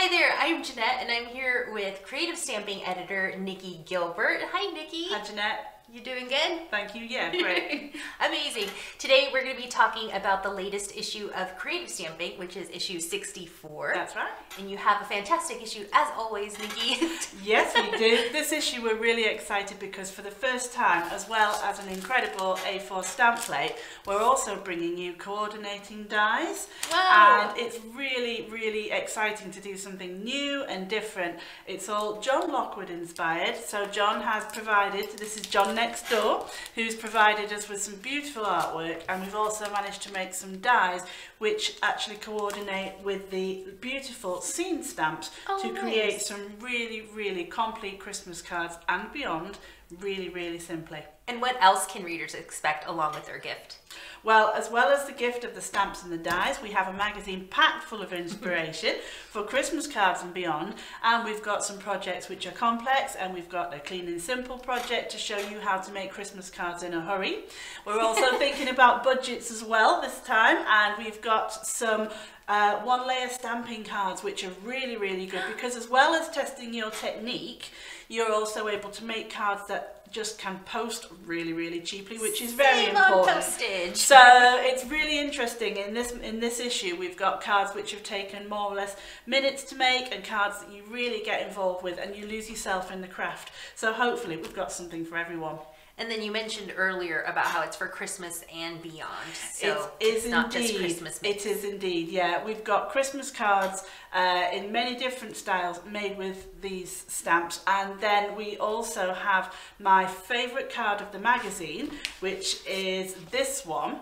Hi there, I'm Jeanette and I'm here with creative stamping editor Nikki Gilbert. Hi Nikki. Hi Jeanette. You doing good? Thank you, yeah, great. Amazing. Today we're going to be talking about the latest issue of Creative Stamping, which is issue 64. That's right. And you have a fantastic issue as always, Nikki. Yes, we do. This issue we're really excited because for the first time, as well as an incredible A4 stamp plate, we're also bringing you coordinating dies. Wow. And it's really, really exciting to do something new and different. It's all John Lockwood inspired. So John has provided, this is John next door, who's provided us with some beautiful artwork, and we've also managed to make some dies which actually coordinate with the beautiful scene stamps to create some really, really complete Christmas cards and beyond, really simply. And what else can readers expect along with their gift? Well as the gift of the stamps and the dies, we have a magazine packed full of inspiration for Christmas cards and beyond, and we've got some projects which are complex, and we've got a clean and simple project to show you how to make Christmas cards in a hurry. We're also thinking about budgets as well this time, and we've got some one layer stamping cards which are really good, because as well as testing your technique, you're also able to make cards that just can post really cheaply, which is very important. Postage. So it's really interesting. In this issue, we've got cards which have taken more or less minutes to make, and cards that you really get involved with and you lose yourself in the craft. So hopefully we've got something for everyone. And then you mentioned earlier about how it's for Christmas and beyond. So it's not just Christmas mix. It is indeed, yeah. We've got Christmas cards in many different styles made with these stamps. And then we also have my favourite card of the magazine, which is this one,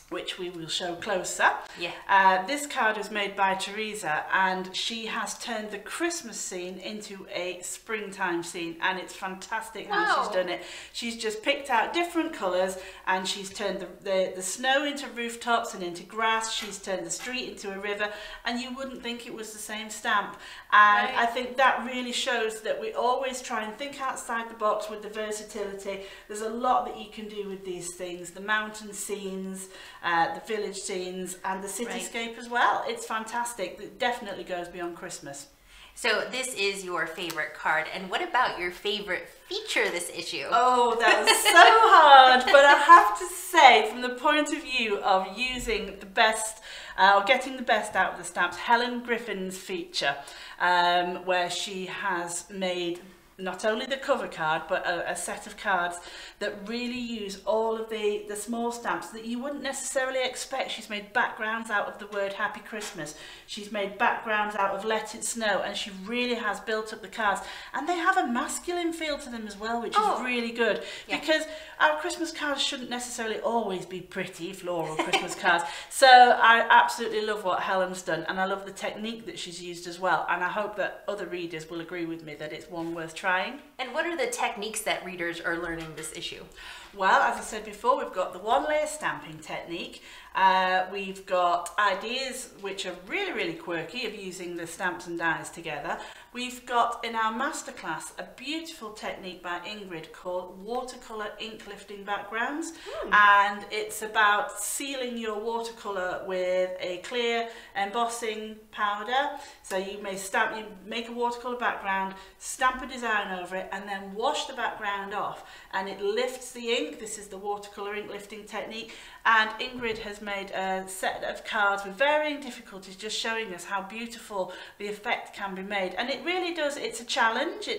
which we will show closer. Yeah. This card is made by Teresa, and she has turned the Christmas scene into a springtime scene, and it's fantastic how she's done it. She's just picked out different colours, and she's turned the snow into rooftops and into grass. She's turned the street into a river, and you wouldn't think it was the same stamp. And I think that really shows that we always try and think outside the box with the versatility. There's a lot that you can do with these things, the mountain scenes, the village scenes, and the cityscape as well. It's fantastic. It definitely goes beyond Christmas. So this is your favorite card, and what about your favorite feature this issue? Oh, that was so hard, but I have to say, from the point of view of using the best, or getting the best out of the stamps, Helen Griffin's feature, where she has made not only the cover card, but a set of cards that really use all of the small stamps that you wouldn't necessarily expect. She's made backgrounds out of the word Happy Christmas. She's made backgrounds out of Let It Snow, and she really has built up the cards. And they have a masculine feel to them as well, which is really good. Yeah. Because our Christmas cards shouldn't necessarily always be pretty, floral Christmas cards. So I absolutely love what Helen's done, and I love the technique that she's used as well. And I hope that other readers will agree with me that it's one worth trying. And what are the techniques that readers are learning this issue? Well, as I said before, we've got the one layer stamping technique. We've got ideas which are really quirky of using the stamps and dies together. We've got in our masterclass a beautiful technique by Ingrid called watercolour ink lifting backgrounds, and it's about sealing your watercolour with a clear embossing powder. So you make a watercolour background, stamp a design over it, and then wash the background off, and it lifts the ink. This is the watercolour ink lifting technique, and Ingrid has made a set of cards with varying difficulties, just showing us how beautiful the effect can be made. And it really does, it's a challenge,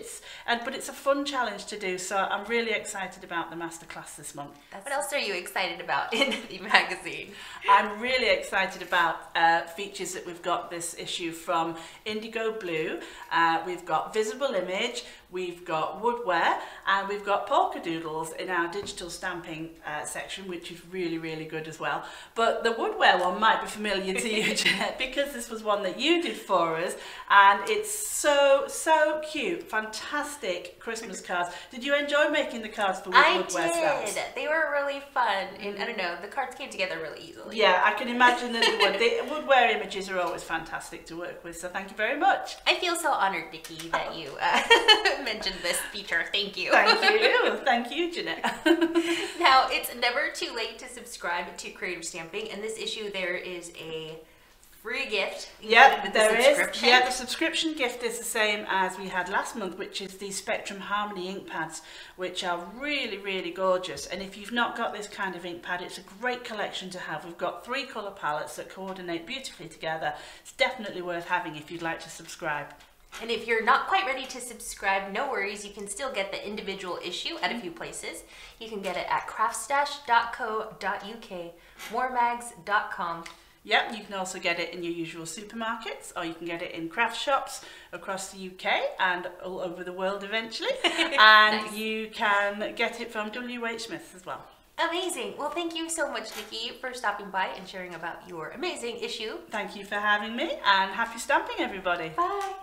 but it's a fun challenge to do, so I'm really excited about the masterclass this month. What else are you excited about in the magazine? I'm really excited about features that we've got this issue from Indigo Blue. We've got Visible Image, we've got Woodware, and we've got Polka Doodles in our digital stamping section, which is really good as well. But the Woodware one might be familiar to you, Jeanette, because this was one that you did for us, and it's so cute. Fantastic Christmas cards. Did you enjoy making the cards for Woodware stamps? I did. They were really fun, and I don't know, the cards came together really easily. Yeah, I can imagine that they would. The Woodware images are always fantastic to work with, so thank you very much. I feel so honored, Nikki, that you mentioned this feature. Thank you. Thank you, Jeanette. Now, it's never too late to subscribe to Creative Stamping. In this issue, there is a free gift. Yep, there is. Subscription. Yeah, the subscription gift is the same as we had last month, which is the Spectrum Harmony ink pads, which are really, really gorgeous. And if you've not got this kind of ink pad, it's a great collection to have. We've got 3 colour palettes that coordinate beautifully together. It's definitely worth having if you'd like to subscribe. And if you're not quite ready to subscribe, no worries. You can still get the individual issue at a few places. You can get it at craftstash.co.uk, moremags.com. Yep, you can also get it in your usual supermarkets, or you can get it in craft shops across the UK and all over the world eventually. And Nice. you can get it from WH Smith as well. Amazing. Well, thank you so much, Nikki, for stopping by and sharing about your amazing issue. Thank you for having me, and happy stamping, everybody. Bye.